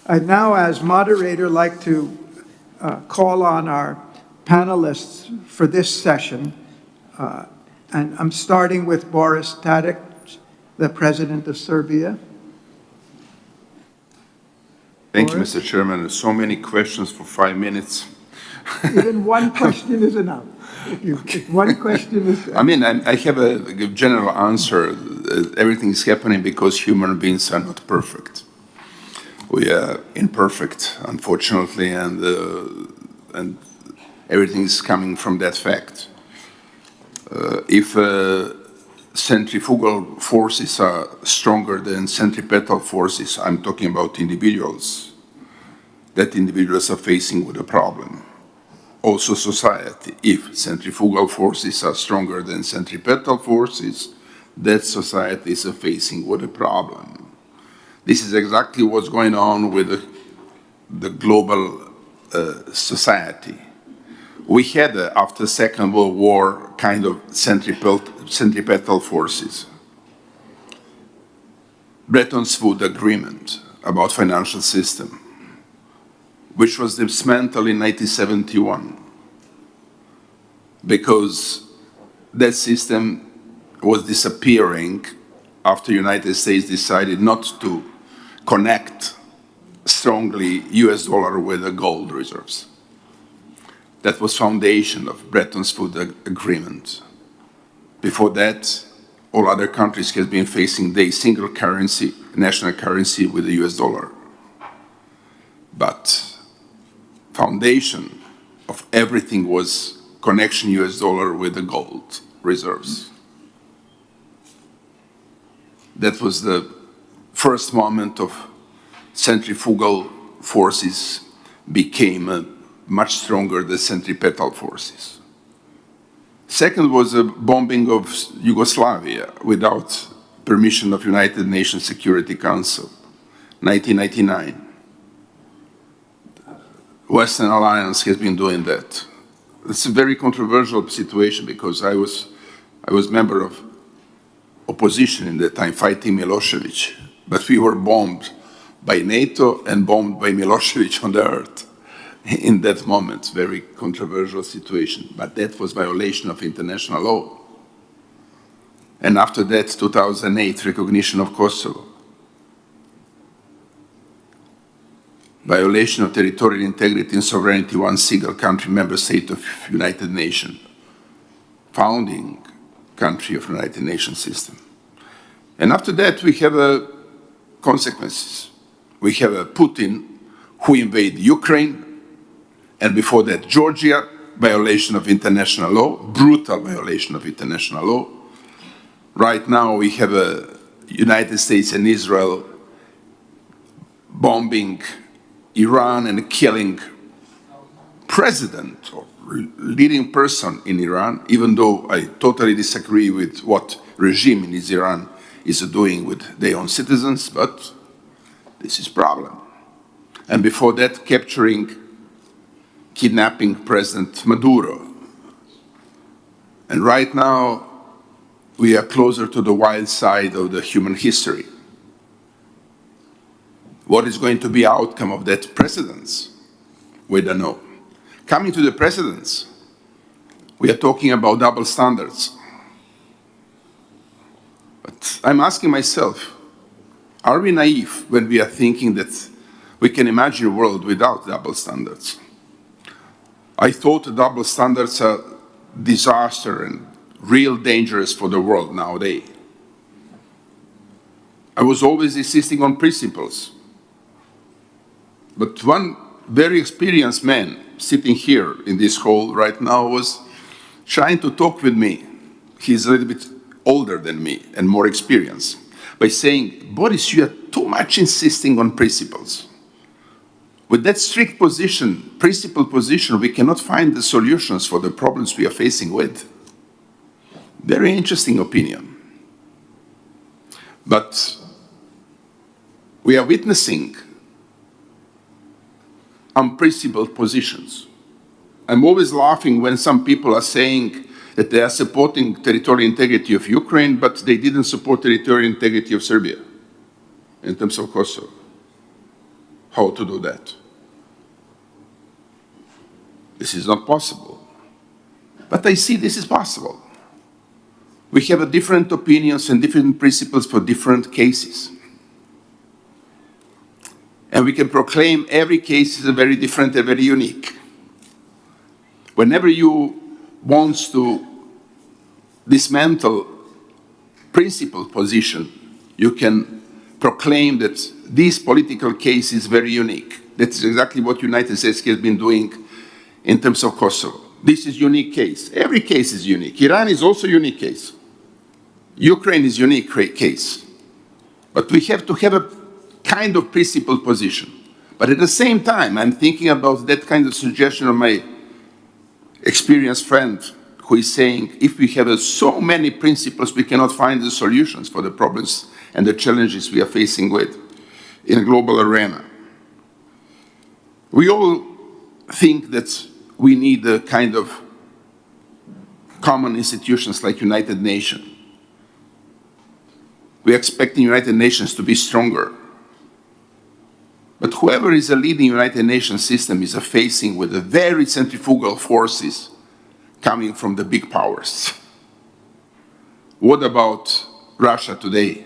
I'd now, as moderator, like to call on our panelists for this session. And I'm starting with Boris Tadic, the President of Serbia. Thank you, Mr. Chairman. There's so many questions for 5 minutes. Even one question is enough. If one question is... I mean, I have a general answer. Everything is happening because human beings are not perfect. We are imperfect, unfortunately, and everything is coming from that fact. If centrifugal forces are stronger than centripetal forces, I'm talking about individuals, that individuals are facing with a problem. Also society, if centrifugal forces are stronger than centripetal forces, that society is facing with a problem. This is exactly what's going on with the global society. We had, after Second World War, kind of centripetal forces. Bretton Woods Agreement about financial system, which was dismantled in 1971, because that system was disappearing after the United States decided not to connect strongly US dollar with the gold reserves. That was foundation of Bretton Woods Agreement. Before that, all other countries have been facing their single currency, national currency with the US dollar. But foundation of everything was connection US dollar with the gold reserves. That was the first moment of centrifugal forces became much stronger than centripetal forces. Second was a bombing of Yugoslavia without permission of United Nations Security Council, 1999. Western Alliance has been doing that. It's a very controversial situation because I was member of opposition in that time, fighting Milosevic, but we were bombed by NATO and bombed by Milosevic on the earth in that moment. Very controversial situation, but that was violation of international law. And after that, 2008, recognition of Kosovo. Violation of territorial integrity and sovereignty, one single country, member state of United Nations, founding country of United Nations system. And after that, we have consequences. We have Putin who invaded Ukraine, and before that, Georgia, violation of international law, brutal violation of international law. Right now, we have United States and Israel bombing Iran and killing president or leading person in Iran, even though I totally disagree with what regime in Iran is doing with their own citizens, but this is a problem. And before that, kidnapping President Maduro. And right now, we are closer to the wild side of the human history. What is going to be the outcome of that precedence? We don't know. Coming to the precedence, we are talking about double standards. But I'm asking myself, are we naive when we are thinking that we can imagine a world without double standards? I thought double standards are disaster and real dangerous for the world nowadays. I was always insisting on principles. But one very experienced man sitting here in this hall right now was trying to talk with me. He's a little bit older than me and more experienced, by saying, Boris, you are too much insisting on principles. With that strict position, principled position, we cannot find the solutions for the problems we are facing with. Very interesting opinion. But we are witnessing unprincipled positions. I'm always laughing when some people are saying that they are supporting territorial integrity of Ukraine, but they didn't support territorial integrity of Serbia in terms of Kosovo. how to do that. This is not possible. But I see this is possible. We have different opinions and different principles for different cases. And we can proclaim every case is very different and very unique. Whenever you want to dismantle principled position, you can proclaim that this political case is very unique. That's exactly what the United States has been doing in terms of Kosovo. This is a unique case. Every case is unique. Iran is also a unique case. Ukraine is a unique case. But we have to have a kind of principled position. But at the same time, I'm thinking about that kind of suggestion of my experienced friend who is saying, if we have so many principles, we cannot find the solutions for the problems and the challenges we are facing with in a global arena. We all think that we need a kind of common institutions like United Nations. We are expecting United Nations to be stronger. But whoever is leading United Nations system is facing with the very centrifugal forces coming from the big powers. What about Russia today?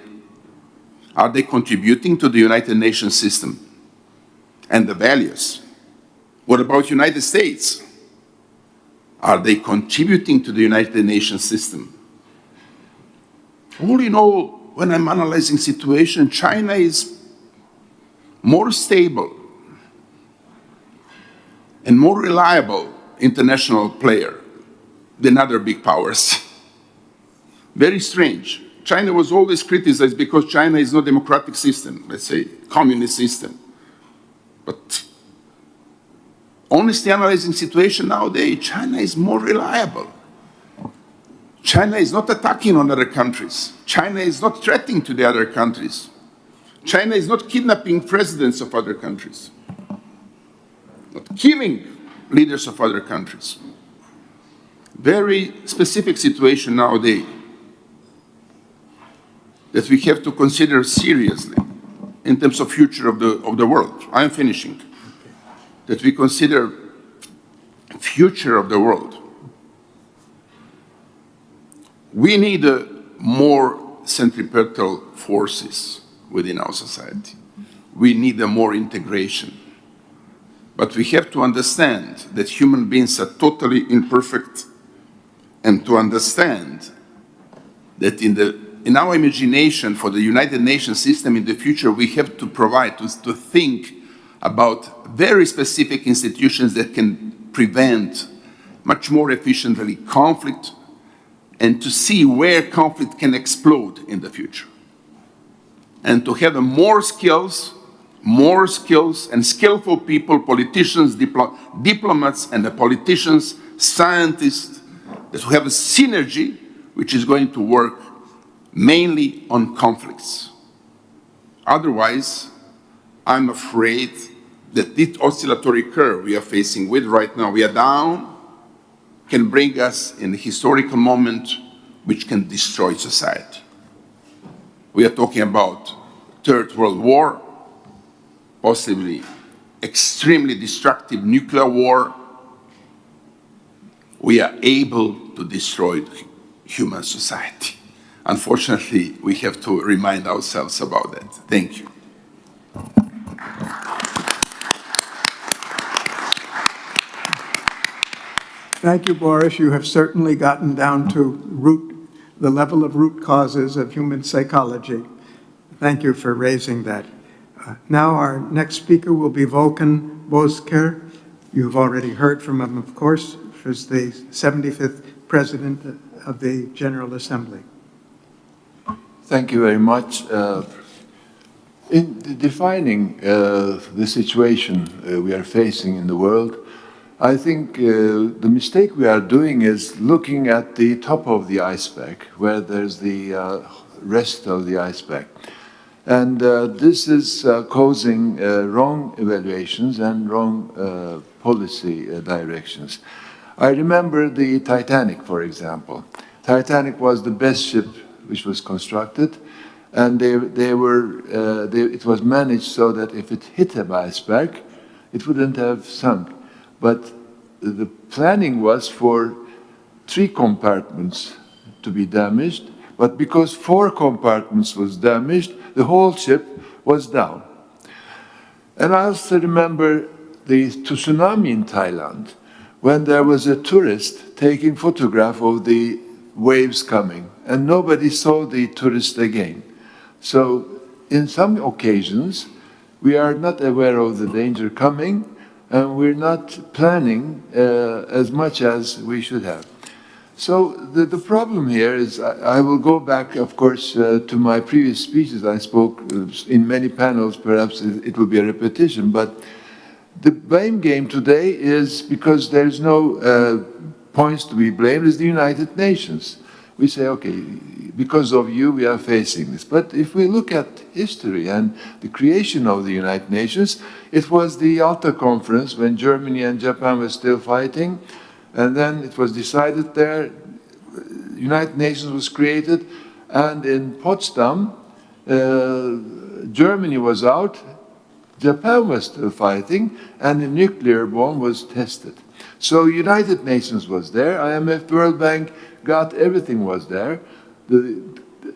Are they contributing to the United Nations system and the values? What about United States? Are they contributing to the United Nations system? All in all, when I'm analyzing situation, China is more stable and more reliable international player than other big powers. Very strange. China was always criticized because China is not a democratic system, let's say, communist system. But honestly analyzing situation nowadays, China is more reliable. China is not attacking on other countries. China is not threatening to the other countries. China is not kidnapping presidents of other countries, not killing leaders of other countries. Very specific situation nowadays that we have to consider seriously in terms of future of the world. I'm finishing. That we consider future of the world. We need more centripetal forces within our society. We need more integration. But we have to understand that human beings are totally imperfect, and to understand that in our imagination for the United Nations system in the future, we have to provide, to think about very specific institutions that can prevent much more efficiently conflict, and to see where conflict can explode in the future. And to have more skills and skillful people, politicians, diplomats and the politicians, scientists, that we have a synergy which is going to work mainly on conflicts. Otherwise, I'm afraid that this oscillatory curve we are facing with right now, we are down, can bring us in a historical moment which can destroy society. We are talking about Third World War, possibly extremely destructive nuclear war. We are able to destroy human society. Unfortunately, we have to remind ourselves about that. Thank you. Thank you, Boris. You have certainly gotten down to the level of root causes of human psychology. Thank you for raising that. Now our next speaker will be Volkan Bozkır. You've already heard from him, of course, who's the 75th President of the General Assembly. Thank you very much. In defining the situation we are facing in the world, I think the mistake we are doing is looking at the top of the iceberg, where there's the rest of the iceberg. And this is causing wrong evaluations and wrong policy directions. I remember the Titanic, for example. Titanic was the best ship which was constructed, and it was managed so that if it hit an iceberg, it wouldn't have sunk. But the planning was for 3 compartments to be damaged, but because 4 compartments was damaged, the whole ship was down. And I also remember the tsunami in Thailand, when there was a tourist taking photograph of the waves coming, and nobody saw the tourist again. So in some occasions, we are not aware of the danger coming, and we're not planning as much as we should have. So the problem here is, I will go back, of course, to my previous speeches. I spoke in many panels, perhaps it will be a repetition, but the blame game today is, because there's no points to be blamed, is the United Nations. We say, okay, because of you, we are facing this. But if we look at history and the creation of the United Nations, it was the Yalta Conference when Germany and Japan were still fighting, and then it was decided there, United Nations was created, and in Potsdam, Germany was out, Japan was still fighting, and the nuclear bomb was tested. So United Nations was there, IMF, World Bank, everything was there. The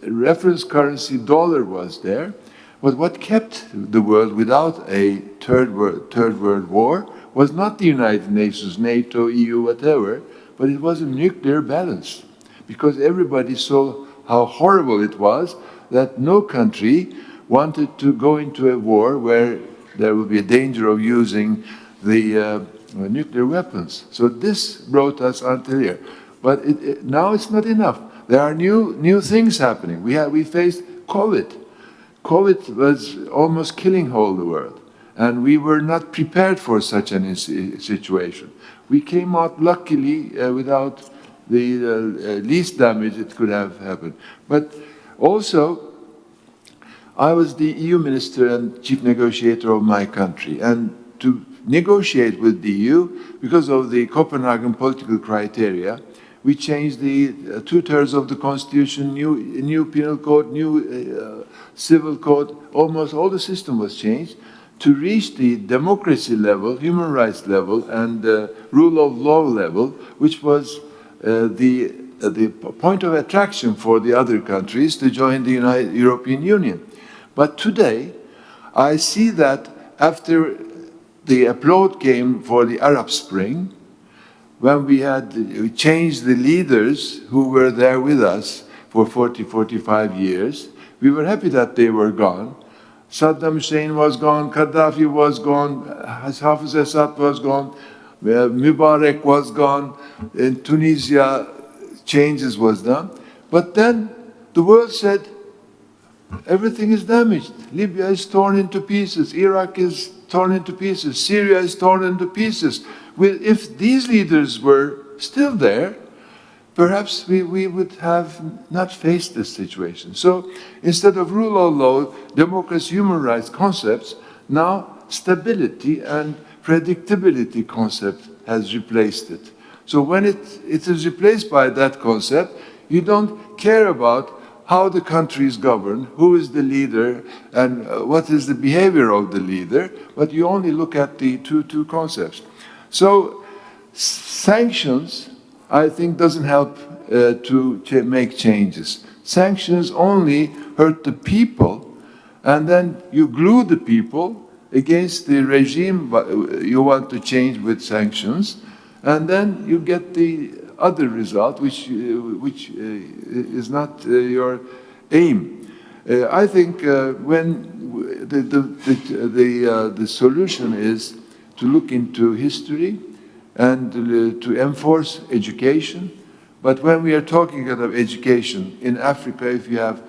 reference currency dollar was there. But what kept the world without a third world war was not the United Nations, NATO, EU, whatever, but it was a nuclear balance. Because everybody saw how horrible it was that no country wanted to go into a war where there will be a danger of using the nuclear weapons. So this brought us until here. But now it's not enough. There are new things happening. We faced COVID. COVID was almost killing all the world. And we were not prepared for such a situation. We came out luckily without the least damage it could have happened. But also, I was the EU minister and chief negotiator of my country. And to negotiate with the EU, because of the Copenhagen political criteria, we changed the 2/3 of the constitution, new penal code, new civil code, almost all the system was changed to reach the democracy level, human rights level, and rule of law level, which was the point of attraction for the other countries to join the European Union. But today, I see that after the applaud came for the Arab Spring, when we changed the leaders who were there with us for 40, 45 years, we were happy that they were gone. Saddam Hussein was gone, Gaddafi was gone, Hafez Assad was gone, Mubarak was gone, in Tunisia, changes was done. But then the world said, everything is damaged. Libya is torn into pieces, Iraq is torn into pieces, Syria is torn into pieces. If these leaders were still there, perhaps we would have not faced this situation. So instead of rule of law, democracy, human rights concepts, now stability and predictability concept has replaced it. So when it is replaced by that concept, you don't care about how the country is governed, who is the leader, and what is the behavior of the leader, but you only look at the two concepts. So sanctions, I think, doesn't help to make changes. Sanctions only hurt the people, and then you glue the people against the regime you want to change with sanctions, and then you get the other result, which is not your aim. I think when the solution is to look into history and to enforce education. But when we are talking about education, in Africa, if you have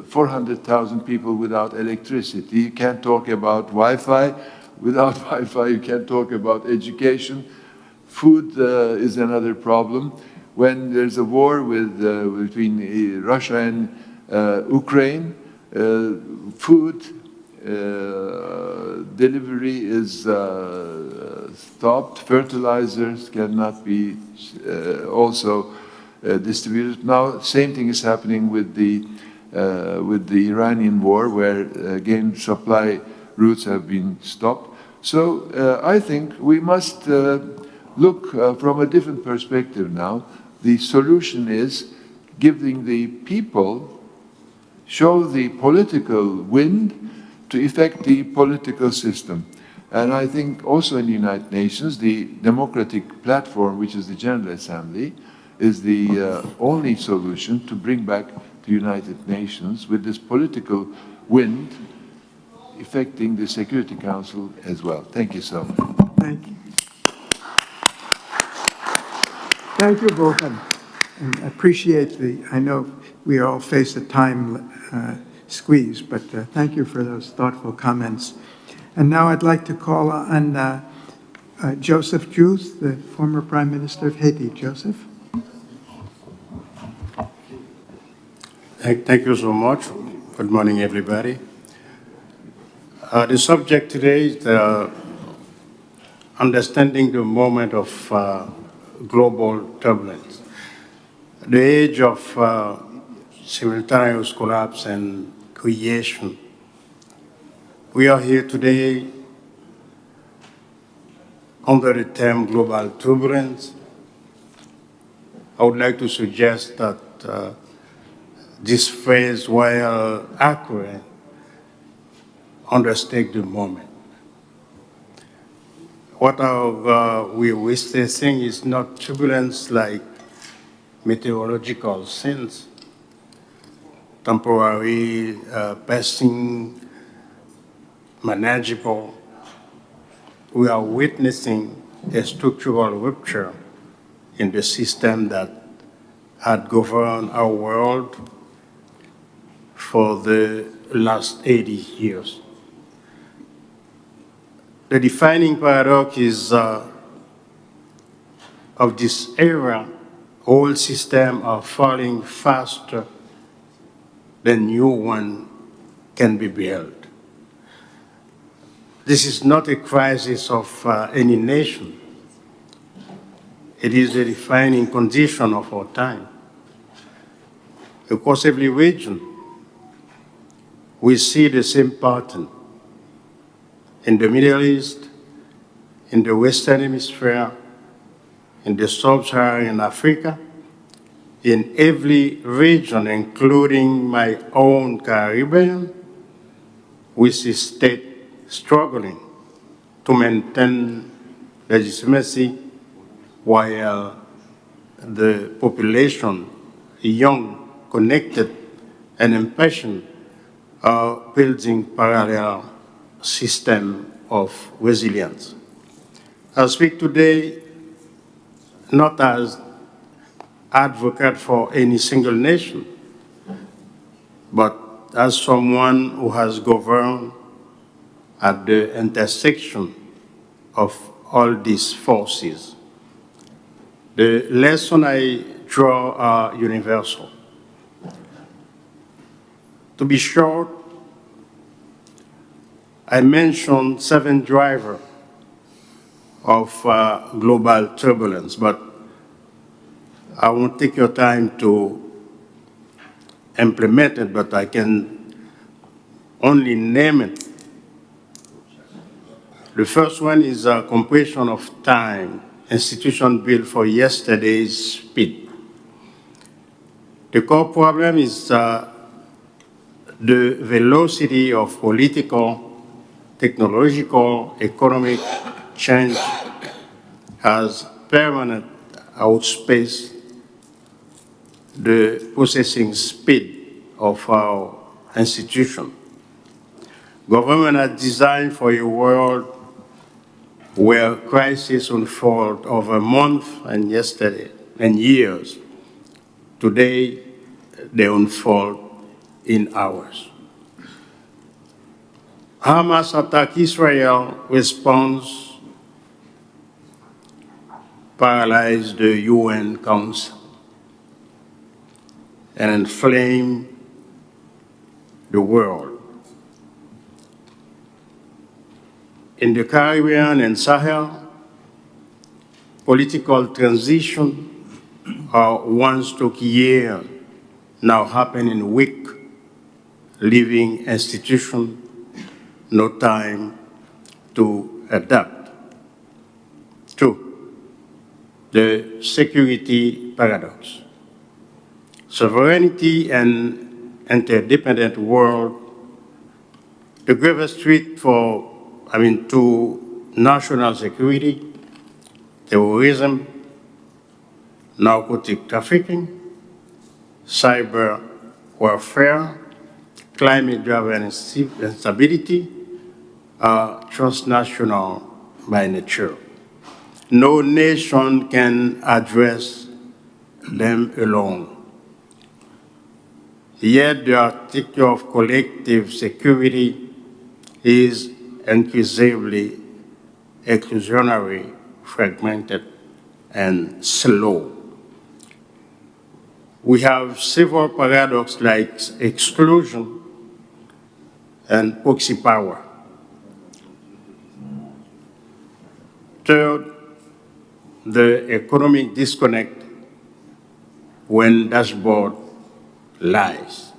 400,000 people without electricity, you can't talk about Wi-Fi. Without Wi-Fi, you can't talk about education. Food is another problem. When there's a war between Russia and Ukraine, food delivery is stopped. Fertilizers cannot be also distributed. Now, same thing is happening with the with the Iranian war, where again supply routes have been stopped. So I think we must look from a different perspective now. The solution is giving the people, show the political wind to effect the political system. And I think also in the United Nations, the democratic platform, which is the General Assembly, is the only solution to bring back the United Nations with this political wind affecting the Security Council as well. Thank you so much. Thank you. Thank you both, and I appreciate I know we all face a time squeeze, but thank you for those thoughtful comments. And now I'd like to call on Joseph Joos, the former Prime Minister of Haiti. Joseph? Thank you so much. Good morning, everybody. The subject today is understanding the moment of global turbulence, the age of simultaneous collapse and creation. We are here today under the term global turbulence. I would like to suggest that this phrase, while accurate, understates the moment. What we're witnessing is not turbulence like meteorological scenes, temporary, passing, manageable. We are witnessing a structural rupture in the system that had governed our world for the last 80 years. The defining paradox is of this era, old systems are falling faster than new one can be built. This is not a crisis of any nation. It is a defining condition of our time. Across every region, we see the same pattern. In the Middle East, in the Western Hemisphere, in the Sub-Saharan Africa, in every region, including my own Caribbean, we see states struggling to maintain legitimacy while the population, young, connected, and impassioned, are building parallel system of resilience. I speak today not as advocate for any single nation, but as someone who has governed at the intersection of all these forces. The lessons I draw are universal. To be short, I mentioned 7 drivers of global turbulence, but I won't take your time to implement it, but I can only name it. The first one is a compression of time, institution built for yesterday's speed. The core problem is the velocity of political, technological, economic change has permanent outspaced the processing speed of our institution. Government are designed for a world where crises unfold over months and yesterday and years. Today, they unfold in hours. Hamas attack Israel, response paralyzed the UN Council and inflamed the world. In the Caribbean and Sahel, political transition once took years, now happen in weeks living institution, no time to adapt. Two, the security paradox. Sovereignty and interdependent world, the gravest threat to national security, terrorism, narcotic trafficking, cyber warfare, climate-driven instability are transnational by nature. No nation can address them alone. Yet the architecture of collective security is increasingly exclusionary, fragmented, and slow. We have several paradoxes like exclusion and proxy power. Third, the economic disconnect when dashboard lies.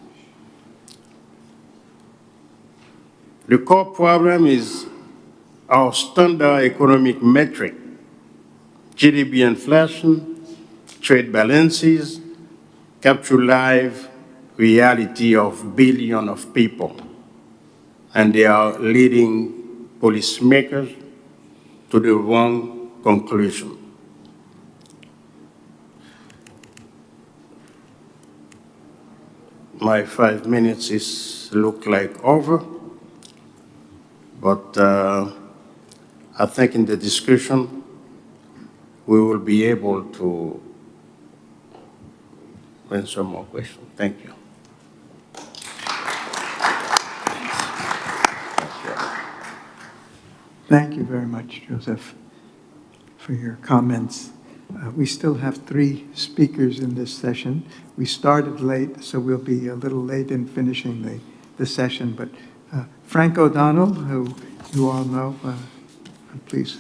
The core problem is our standard economic metric, GDP inflation, trade balances, capture live reality of billions of people, and they are leading policymakers to the wrong conclusion. My 5 minutes look like over, but I think in the discussion we will be able to answer more questions. Thank you. Thank you very much, Joseph, for your comments. We still have 3 speakers in this session. We started late, so we'll be a little late in finishing the session. But Frank O'Donnell, who you all know, please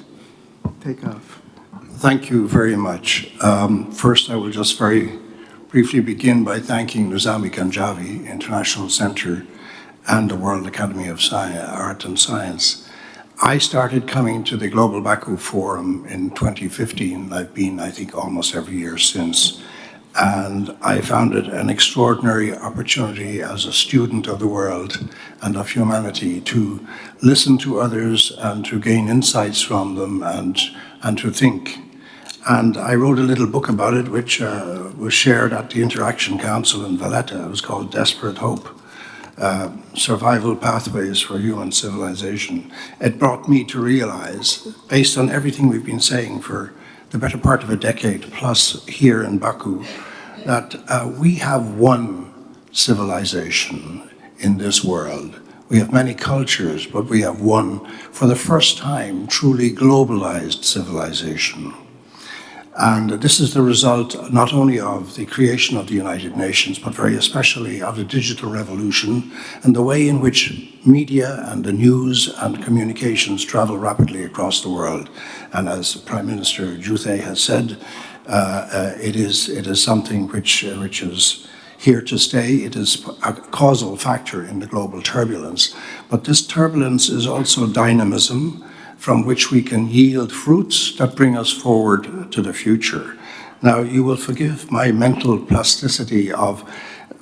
take off. Thank you very much. First, I will just very briefly begin by thanking Nizami Ganjavi International Center and the World Academy of Art and Science. I started coming to the Global Baku Forum in 2015. I've been, I think, almost every year since. And I found it an extraordinary opportunity as a student of the world and of humanity to listen to others and to gain insights from them and to think. And I wrote a little book about it, which was shared at the Interaction Council in Valletta. It was called Desperate Hope. Survival Pathways for Human Civilization. It brought me to realize, based on everything we've been saying for the better part of a decade plus here in Baku, that we have one civilization in this world. We have many cultures, but we have one, for the first time, truly globalized civilization. And this is the result not only of the creation of the United Nations, but very especially of the digital revolution and the way in which media and the news and communications travel rapidly across the world. And as Prime Minister Juthe has said, it is something which is here to stay. It is a causal factor in the global turbulence. But this turbulence is also dynamism, from which we can yield fruits that bring us forward to the future. Now, you will forgive my mental plasticity of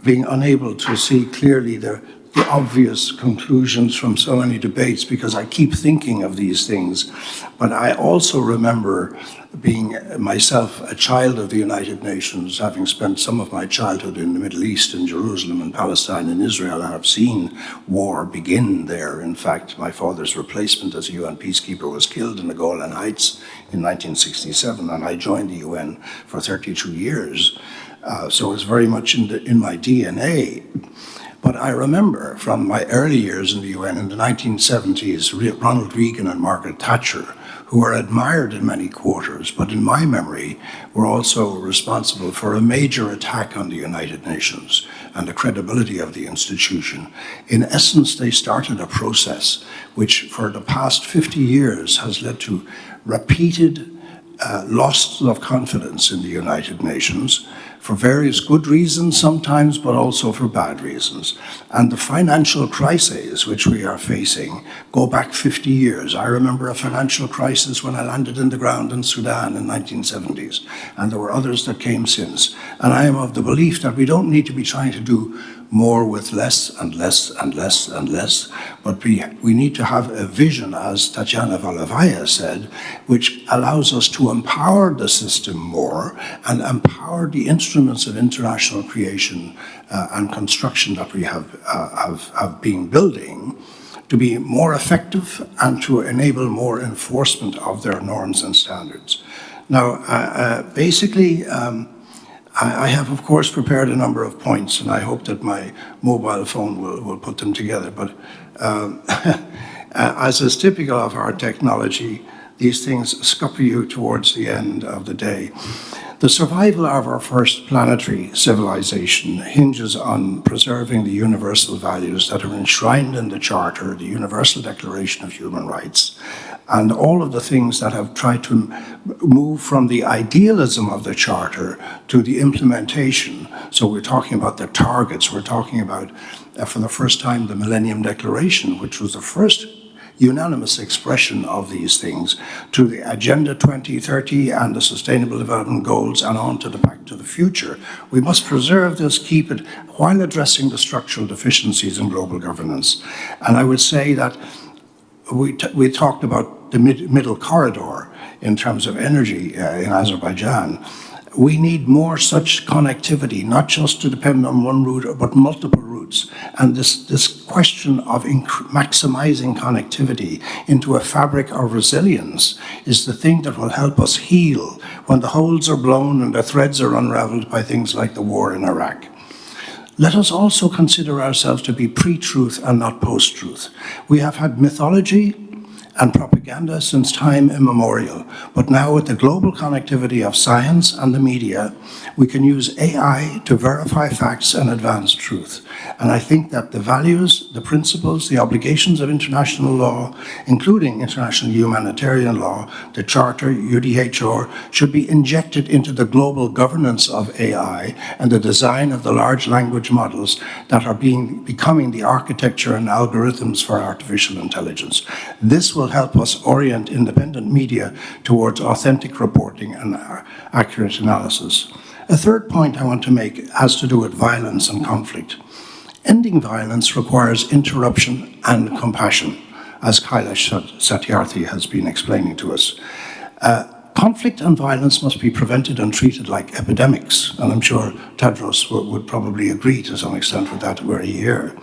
being unable to see clearly the obvious conclusions from so many debates, because I keep thinking of these things. But I also remember being myself a child of the United Nations, having spent some of my childhood in the Middle East, in Jerusalem and Palestine and Israel. I have seen war begin there. In fact, my father's replacement as a UN peacekeeper was killed in the Golan Heights in 1967, and I joined the UN for 32 years. So it's very much in my DNA. But I remember from my early years in the UN in the 1970s, Ronald Reagan and Margaret Thatcher, who were admired in many quarters, but in my memory were also responsible for a major attack on the United Nations and the credibility of the institution. In essence, they started a process which for the past 50 years has led to repeated loss of confidence in the United Nations, for various good reasons sometimes, but also for bad reasons. And the financial crises which we are facing go back 50 years. I remember a financial crisis when I landed in the ground in Sudan in 1970s, and there were others that came since. And I am of the belief that we don't need to be trying to do more with less and less and less and less, but we need to have a vision, as Tatiana Valavaya said, which allows us to empower the system more and empower the instruments of international creation and construction that we have been building to be more effective and to enable more enforcement of their norms and standards. Now, basically, I have, of course, prepared a number of points, and I hope that my mobile phone will put them together. But as is typical of our technology, these things scupper you towards the end of the day. The survival of our first planetary civilization hinges on preserving the universal values that are enshrined in the Charter, the Universal Declaration of Human Rights, and all of the things that have tried to move from the idealism of the Charter to the implementation. So we're talking about the targets, we're talking about, for the first time, the Millennium Declaration, which was the first unanimous expression of these things, to the Agenda 2030 and the Sustainable Development Goals, and on to the Back to the Future. We must preserve this, keep it, while addressing the structural deficiencies in global governance. And I would say that we talked about the middle corridor in terms of energy in Azerbaijan. We need more such connectivity, not just to depend on one route, but multiple routes. And this question of maximizing connectivity into a fabric of resilience is the thing that will help us heal when the holes are blown and the threads are unraveled by things like the war in Iraq. Let us also consider ourselves to be pre-truth and not post-truth. We have had mythology and propaganda since time immemorial. But now with the global connectivity of science and the media, we can use AI to verify facts and advance truth. And I think that the values, the principles, the obligations of international law, including international humanitarian law, the Charter, UDHR, should be injected into the global governance of AI and the design of the large language models that are becoming the architecture and algorithms for artificial intelligence. This will help us orient independent media towards authentic reporting and accurate analysis. A third point I want to make has to do with violence and conflict. Ending violence requires interruption and compassion, as Kailash Satyarthi has been explaining to us. Conflict and violence must be prevented and treated like epidemics, and I'm sure Tadros would probably agree to some extent with that were he here.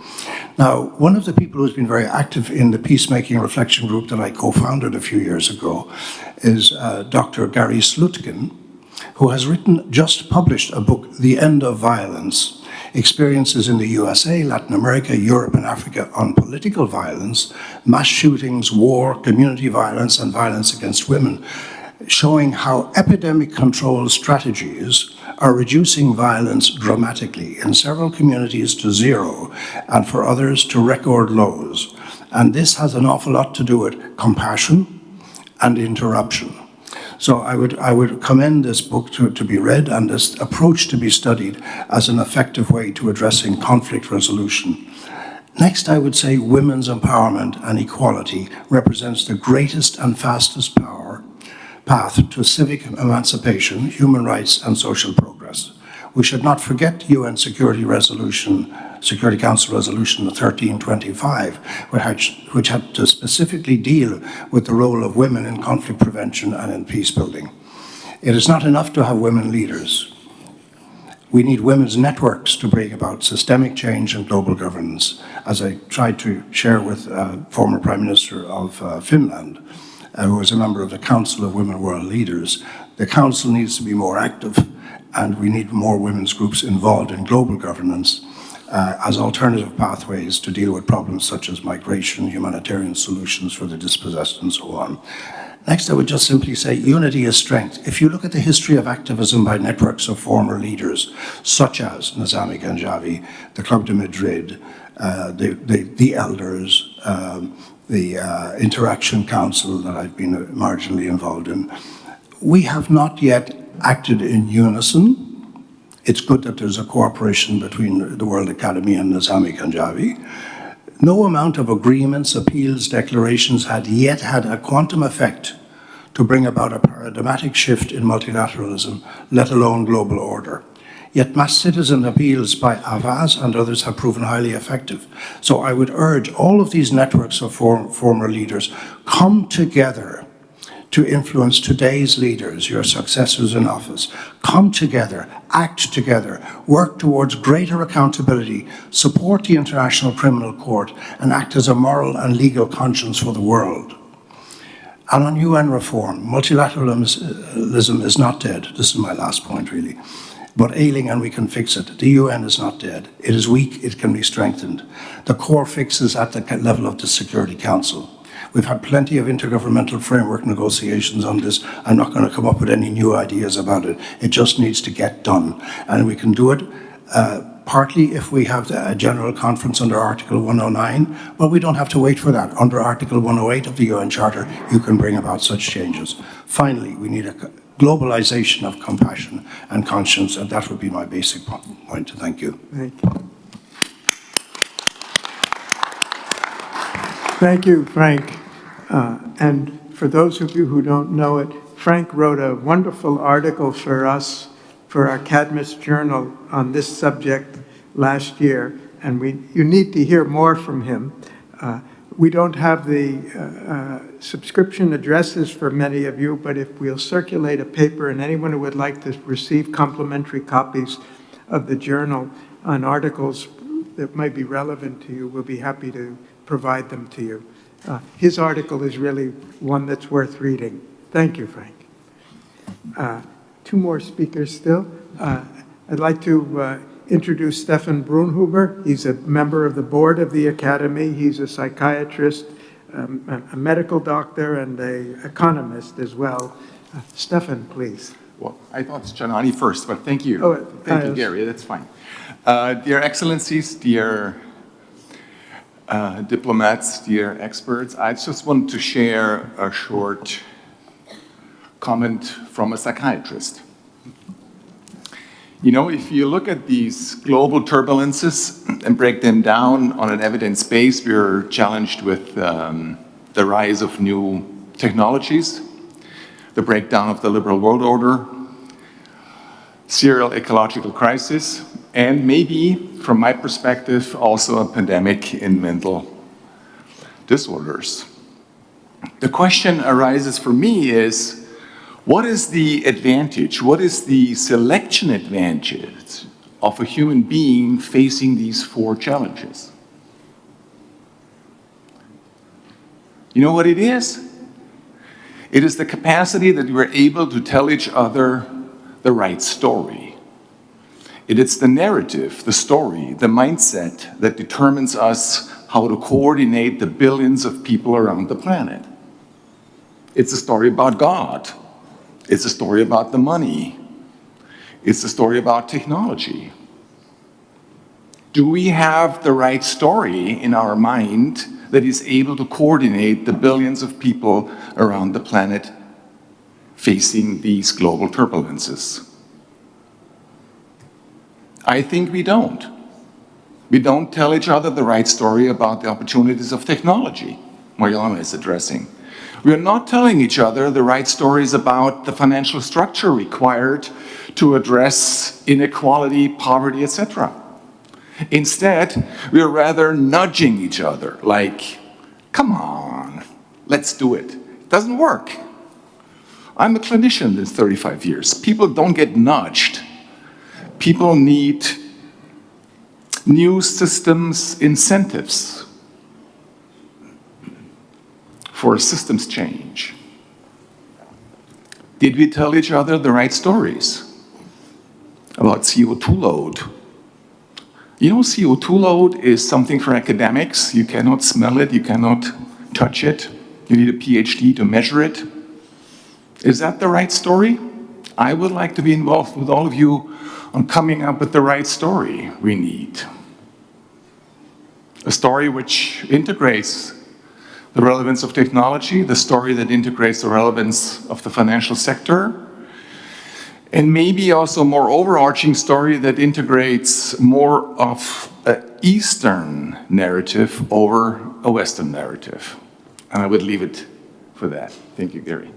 Now, one of the people who's been very active in the peacemaking reflection group that I co-founded a few years ago is Dr. Garry who has just published a book, The End of Violence, Experiences in the USA, Latin America, Europe, and Africa on Political Violence, Mass Shootings, War, Community Violence, and Violence Against Women, showing how epidemic control strategies are reducing violence dramatically in several communities to zero and for others to record lows. And this has an awful lot to do with compassion and interruption. So I would commend this book to be read and this approach to be studied as an effective way to addressing conflict resolution. Next, I would say women's empowerment and equality represents the greatest and fastest path to civic emancipation, human rights, and social progress. We should not forget UN Security Council Resolution 1325, which had to specifically deal with the role of women in conflict prevention and in peace building. It is not enough to have women leaders. We need women's networks to bring about systemic change and global governance, as I tried to share with former Prime Minister of Finland, who was a member of the Council of Women World Leaders. The Council needs to be more active, and we need more women's groups involved in global governance as alternative pathways to deal with problems such as migration, humanitarian solutions for the dispossessed, and so on. Next, I would just simply say unity is strength. If you look at the history of activism by networks of former leaders, such as Nizami Ganjavi, the Club de Madrid, the Elders, the Interaction Council that I've been marginally involved in, we have not yet acted in unison It's good that there's a cooperation between the World Academy and Nizami Ganjavi. No amount of agreements, appeals, declarations had yet had a quantum effect to bring about a paradigmatic shift in multilateralism, let alone global order. Yet mass citizen appeals by Avaz and others have proven highly effective. So I would urge all of these networks of former leaders, come together to influence today's leaders, your successors in office. Come together, act together, work towards greater accountability, support the International Criminal Court, and act as a moral and legal conscience for the world. And on UN reform, multilateralism is not dead. This is my last point, really. But ailing, and we can fix it. The UN is not dead. It is weak, it can be strengthened. The core fix is at the level of the Security Council. We've had plenty of intergovernmental framework negotiations on this. I'm not going to come up with any new ideas about it. It just needs to get done. And we can do it partly if we have a general conference under Article 109, but we don't have to wait for that. Under Article 108 of the UN Charter, you can bring about such changes. Finally, we need a globalization of compassion and conscience, and that would be my basic point. Thank you. Thank you. Thank you, Frank. And for those of you who don't know it, Frank wrote a wonderful article for us, for our Cadmus Journal on this subject last year, and you need to hear more from him. We don't have the subscription addresses for many of you, but if we'll circulate a paper, and anyone who would like to receive complimentary copies of the journal on articles that might be relevant to you, we'll be happy to provide them to you. His article is really one that's worth reading. Thank you, Frank. Two more speakers still. I'd like to introduce Stefan Brunhuber. He's a member of the board of the Academy. He's a psychiatrist, a medical doctor, and an economist as well. Stefan, please. Well, I thought it's Janani first, but thank you. Oh, thank you, Garry. That's fine. Dear Excellencies, dear diplomats, dear experts, I just want to share a short comment from a psychiatrist. You know, if you look at these global turbulences and break them down on an evidence base, we're challenged with the rise of new technologies, the breakdown of the liberal world order, serial ecological crisis, and maybe, from my perspective, also a pandemic in mental disorders. The question arises for me is, what is the advantage, what is the selection advantage of a human being facing these four challenges? You know what it is? It is the capacity that we're able to tell each other the right story. It is the narrative, the story, the mindset that determines us how to coordinate the billions of people around the planet. It's a story about God. It's a story about the money. It's a story about technology. Do we have the right story in our mind that is able to coordinate the billions of people around the planet facing these global turbulences? I think we don't. We don't tell each other the right story about the opportunities of technology Mariana is addressing. We are not telling each other the right stories about the financial structure required to address inequality, poverty, etc. Instead, we are rather nudging each other, like, come on, let's do it. It doesn't work. I'm a clinician in 35 years. People don't get nudged. People need new systems, incentives for systems change. Did we tell each other the right stories about CO2 load? You know, CO2 load is something for academics. You cannot smell it, you cannot touch it. You need a PhD to measure it. Is that the right story? I would like to be involved with all of you on coming up with the right story we need. A story which integrates the relevance of technology, the story that integrates the relevance of the financial sector, And maybe also a more overarching story that integrates more of an Eastern narrative over a Western narrative. And I would leave it for that. Thank you, Garry.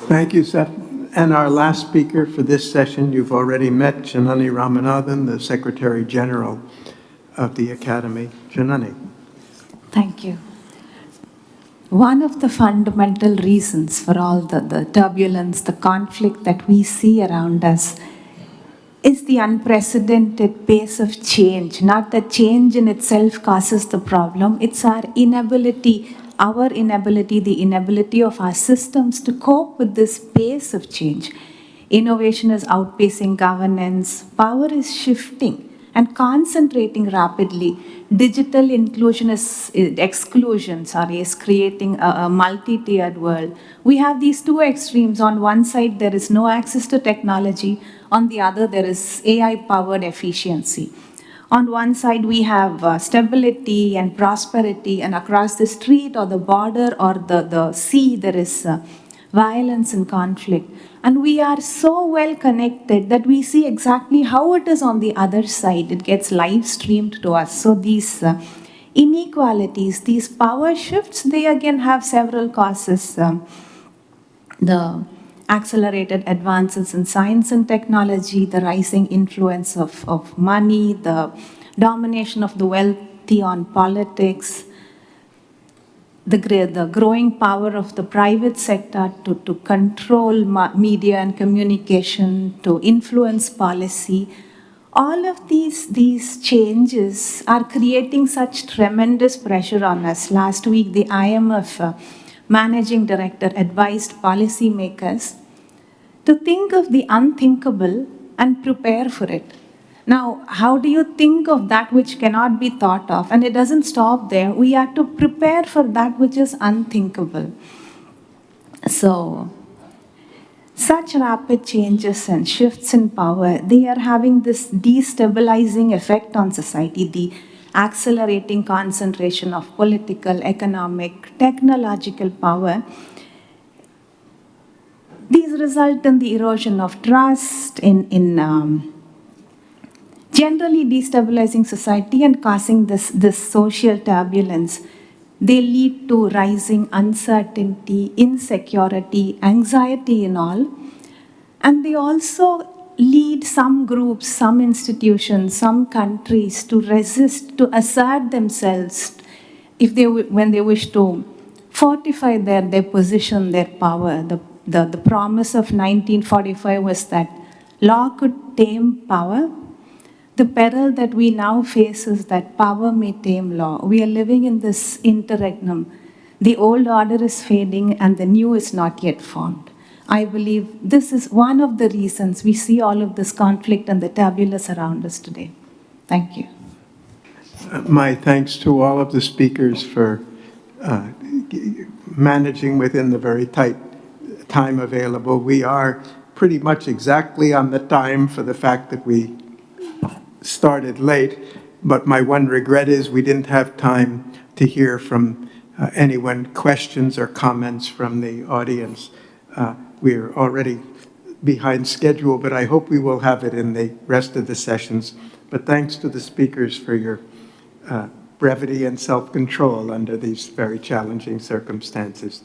Thank you, Seth. And our last speaker for this session, you've already met, Janani Ramanathan, the Secretary General of the Academy. Janani. Thank you. One of the fundamental reasons for all the turbulence, the conflict that we see around us is the unprecedented pace of change. Not that change in itself causes the problem, it's our inability, the inability of our systems to cope with this pace of change. Innovation is outpacing governance, power is shifting and concentrating rapidly. Digital exclusion is creating a multi-tiered world. We have these two extremes. On one side, there is no access to technology. On the other, there is AI-powered efficiency. On one side, we have stability and prosperity, and across the street or the border or the sea, there is violence and conflict. And we are so well connected that we see exactly how it is on the other side. It gets live streamed to us. So these inequalities, these power shifts, they again have several causes. The accelerated advances in science and technology, the rising influence of money, the domination of the wealthy on politics, the growing power of the private sector to control media and communication, to influence policy. All of these changes are creating such tremendous pressure on us. Last week, the IMF managing director advised policymakers to think of the unthinkable and prepare for it. Now, how do you think of that which cannot be thought of? And it doesn't stop there. We have to prepare for that which is unthinkable. So, such rapid changes and shifts in power, they are having this destabilizing effect on society, the accelerating concentration of political, economic, technological power. These result in the erosion of trust, in generally destabilizing society and causing this social turbulence. They lead to rising uncertainty, insecurity, anxiety and all. And they also lead some groups, some institutions, some countries to resist, to assert themselves when they wish to fortify their position, their power. The promise of 1945 was that law could tame power. The peril that we now face is that power may tame law. We are living in this interregnum. The old order is fading and the new is not yet formed. I believe this is one of the reasons we see all of this conflict and the turbulence around us today. Thank you. My thanks to all of the speakers for managing within the very tight time available. We are pretty much exactly on the time for the fact that we started late, but my one regret is we didn't have time to hear from anyone, questions or comments from the audience. We're already behind schedule, but I hope we will have it in the rest of the sessions. But thanks to the speakers for your brevity and self-control under these very challenging circumstances.